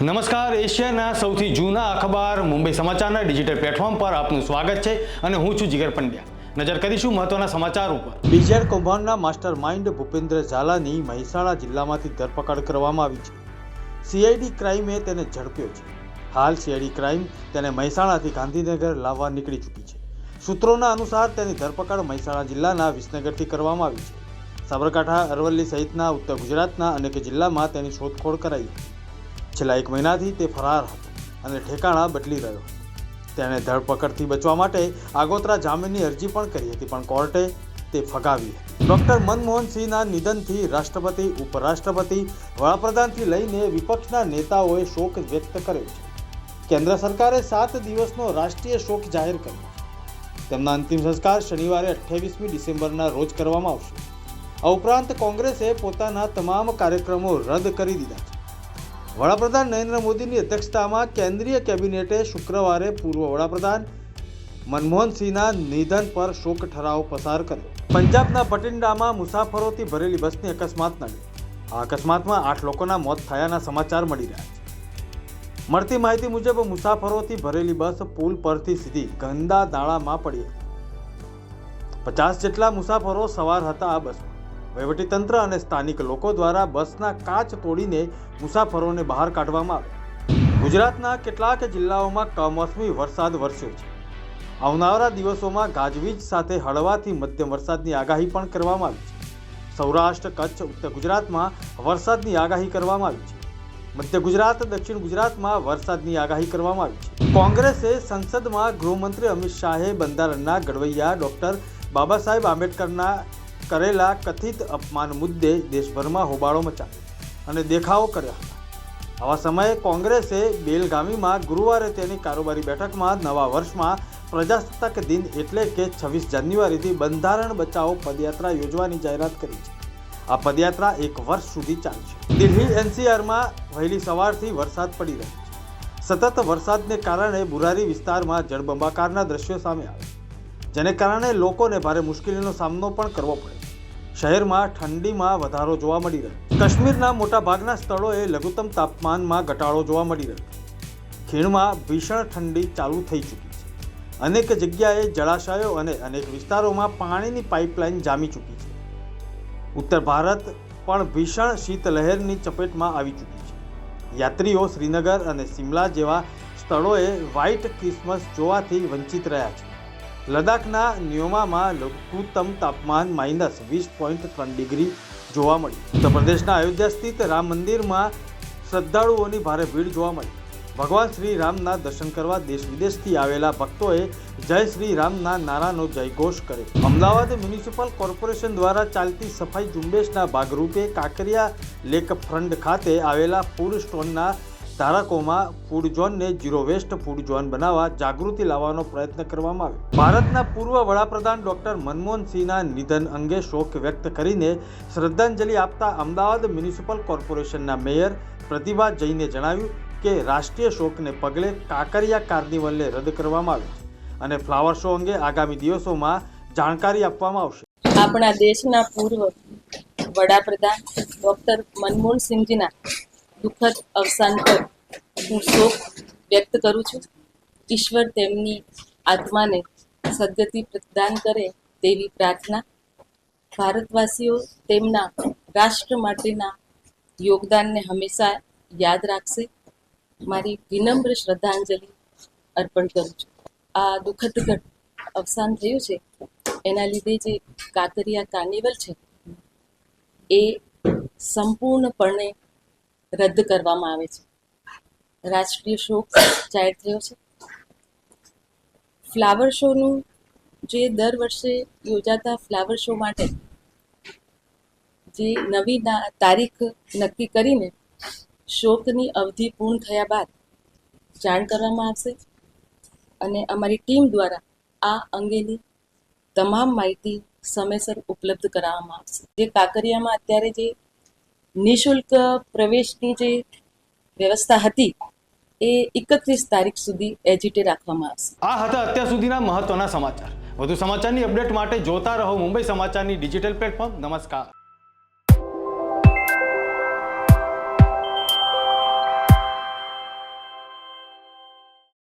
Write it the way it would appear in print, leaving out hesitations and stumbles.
નમસ્કાર, એશિયાના સૌથી જૂના અખબાર મુંબઈ સમાચારના ડિજિટલ પ્લેટફોર્મ પર આપનું સ્વાગત છે અને હું છું જીગર પંડ્યા। નજર કરીશું મહત્વના સમાચાર ઉપર। બીજેડ કૌભાંડના માસ્ટર માઇન્ડ ભૂપેન્દ્ર ઝાલાની મહેસાણા જિલ્લામાંથી ધરપકડ કરવામાં આવી છે। સીઆઈડી ક્રાઇમે તેને ઝડપ્યો છે। હાલ સીઆઈડી ક્રાઇમ તેને મહેસાણાથી ગાંધીનગર લાવવા નીકળી ચૂકી છે। સૂત્રોના અનુસાર તેની ધરપકડ મહેસાણા જિલ્લાના વિસનગરથી કરવામાં આવી છે। સાબરકાંઠા, અરવલ્લી સહિતના ઉત્તર ગુજરાતના અનેક જિલ્લામાં તેની શોધખોળ કરાઈ હતી। છેલ્લા 1 મહિનાથી તે ફરાર હતો અને ઠેકાણા બદલી રહ્યો હતો। તેણે ધરપકડથી બચવા માટે આગોતરા જામીનની અરજી પણ કરી હતી, પણ કોર્ટે તે ફગાવી હતી। ડોક્ટર મનમોહન સિંહના નિધનથી રાષ્ટ્રપતિ, ઉપરાષ્ટ્રપતિ, વડાપ્રધાનથી લઈને વિપક્ષના નેતાઓએ શોક વ્યક્ત કર્યો છે। કેન્દ્ર સરકારે 7 દિવસનો રાષ્ટ્રીય શોક જાહેર કર્યો છે। તેમના અંતિમ સંસ્કાર શનિવારે 28મી ડિસેમ્બરના રોજ કરવામાં આવશે। આ ઉપરાંત કોંગ્રેસે પોતાના તમામ કાર્યક્રમો રદ કરી દીધા છે। વડાપ્રધાન નરેન્દ્ર મોદીની અધ્યક્ષતામાં કેન્દ્રીય કેબિનેટે શુક્રવારે પૂર્વ વડાપ્રધાન મનમોહન સિંહના નિધન પર શોક ઠરાવ પસાર કર્યો। પંજાબના બઠિંડામાં મુસાફરોથી ભરેલી બસની અકસ્માત નડી। આ અકસ્માતમાં 8 લોકોના મોત થયાના સમાચાર મળી રહ્યા છે। મળતી માહિતી મુજબ મુસાફરોથી ભરેલી બસ પુલ પરથી સીધી ગંદા નાળામાં પડી હતી। 50 જેટલા મુસાફરો સવાર હતા આ બસમાં। વહીવટીતંત્ર અને સ્થાનિક લોકો દ્વારા બસના કાચ તોડીને મુસાફરોને બહાર કાઢવામાં આવ્યા। ગુજરાતના કેટલાક જિલ્લાઓમાં કમોસમી વરસાદ વરસ્યો છે। આવનારા દિવસોમાં ગાજવીજ સાથે હળવાથી મધ્યમ વરસાદની આગાહી પણ કરવામાં આવી છે। સૌરાષ્ટ્ર, કચ્છ, ઉત્તર ગુજરાતમાં વરસાદની આગાહી કરવામાં આવી છે। મધ્ય ગુજરાત, દક્ષિણ ગુજરાતમાં વરસાદની આગાહી કરવામાં આવી છે। કોંગ્રેસે સંસદમાં ગૃહમંત્રી અમિત શાહે બંધારણના ઘડવૈયા ડોક્ટર બાબા સાહેબ આંબેડકરના કરેલા કથિત અપમાન મુદ્દે દેશભરમાં હોબાળો મચાવ્યો અને દેખાવો કર્યા હતા। આવા સમયે કોંગ્રેસે બેલગામીમાં ગુરુવારે તેની કારોબારી બેઠકમાં નવા વર્ષમાં પ્રજાસત્તાક દિન એટલે કે 26 જાન્યુઆરીથી બંધારણ બચાવો પદયાત્રા યોજવાની જાહેરાત કરી છે। આ પદયાત્રા 1 વર્ષ સુધી ચાલશે। દિલ્હી એનસીઆરમાં વહેલી સવારથી વરસાદ પડી રહ્યો છે। સતત વરસાદને કારણે બુરારી વિસ્તારમાં જળબંબાકારના દ્રશ્યો સામે આવ્યા, જેને કારણે લોકોને ભારે મુશ્કેલીનો સામનો પણ કરવો પડ્યો। શહેરમાં ઠંડીમાં વધારો જોવા મળી રહ્યો। કાશ્મીરના મોટાભાગના સ્થળોએ લઘુત્તમ તાપમાનમાં ઘટાડો જોવા મળી રહ્યો। ખીણમાં ભીષણ ઠંડી ચાલુ થઈ ચૂકી છે। અનેક જગ્યાએ જળાશયો અને અનેક વિસ્તારોમાં પાણીની પાઇપલાઇન જામી ચૂકી છે। ઉત્તર ભારત પણ ભીષણ શીતલહેરની ચપેટમાં આવી ચૂકી છે। યાત્રીઓ શ્રીનગર અને શિમલા જેવા સ્થળોએ વ્હાઇટ ક્રિસમસ જોવાથી વંચિત રહ્યા છે। લદ્દાખના ન્યોમામાં લઘુત્તમ તાપમાન -20.3 ડિગ્રી જોવા મળ્યું। ઉત્તર પ્રદેશના અયોધ્યા સ્થિત રામ મંદિરમાં શ્રદ્ધાળુઓની ભારે ભીડ જોવા મળી। ભગવાન શ્રી રામના દર્શન કરવા દેશ વિદેશથી આવેલા ભક્તોએ જય શ્રી રામના નારાનો જયઘોષ કર્યો। અમદાવાદ મ્યુનિસિપલ કોર્પોરેશન દ્વારા ચાલતી સફાઈ ઝુંબેશના ભાગરૂપે કાંકરિયા લેક ફ્રન્ટ ખાતે આવેલા ફૂડ સ્ટોલના ધારકોમાં ફૂડ ઝોનને ઝીરો વેસ્ટ ફૂડ ઝોન બનાવવા જાગૃતિ લાવવાનો પ્રયત્ન કરવામાં આવ્યો। ભારતના પૂર્વ વડાપ્રધાન ડોક્ટર મનમોહન સિંહના નિધન અંગે શોક વ્યક્ત કરીને શ્રદ્ધાંજલિ આપતા અમદાવાદ મ્યુનિસિપલ કોર્પોરેશનના મેયર પ્રતિભા જૈને જણાવ્યું કે રાષ્ટ્રીય શોકને પગલે કાંકરિયા કાર્નિવલને રદ કરવામાં આવ્યો છે અને ફ્લાવર શો અંગે આગામી દિવસોમાં જાણકારી આપવામાં આવશે। આપણા દેશના પૂર્વ વડાપ્રધાન ડોક્ટર મનમોહન સિંહજીના દુઃખદ અવસાન પર હું શોક વ્યક્ત કરું છું। ઈશ્વર તેમની આત્માને સદગતિ પ્રદાન કરે તેવી પ્રાર્થના। ભારતવાસીઓ તેમના રાષ્ટ્ર માટેના યોગદાનને હંમેશા યાદ રાખશે। મારી વિનમ્ર શ્રદ્ધાંજલિ અર્પણ કરું છું। આ દુઃખદ અવસાન થયું છે, એના લીધે જે કાંકરિયા કાર્નિવલ છે એ સંપૂર્ણપણે રદ કરવામાં આવે છે। રાષ્ટ્રીય શોક જાહેર થયો છે। ફ્લાવર શોનું જે દર વર્ષે યોજાતા ફ્લાવર શો માટે જે નવી તારીખ નક્કી કરીને શોકની અવધિ પૂર્ણ થયા બાદ જાણ કરવામાં આવશે અને અમારી ટીમ દ્વારા આ અંગેની તમામ માહિતી સમયસર ઉપલબ્ધ કરાવવામાં આવશે। જે કાંકરિયામાં અત્યારે જે નિઃશુલ્ક પ્રવેશની જે વ્યવસ્થા હતી એ 31 તારીખ સુધી એજીટે રાખવામાં આવશે। આ હતા અત્યાર સુધીના મહત્વના સમાચાર। વધુ સમાચારની અપડેટ માટે જોતા રહો મુંબઈ સમાચારની ડિજિટલ પ્લેટફોર્મ। નમસ્કાર।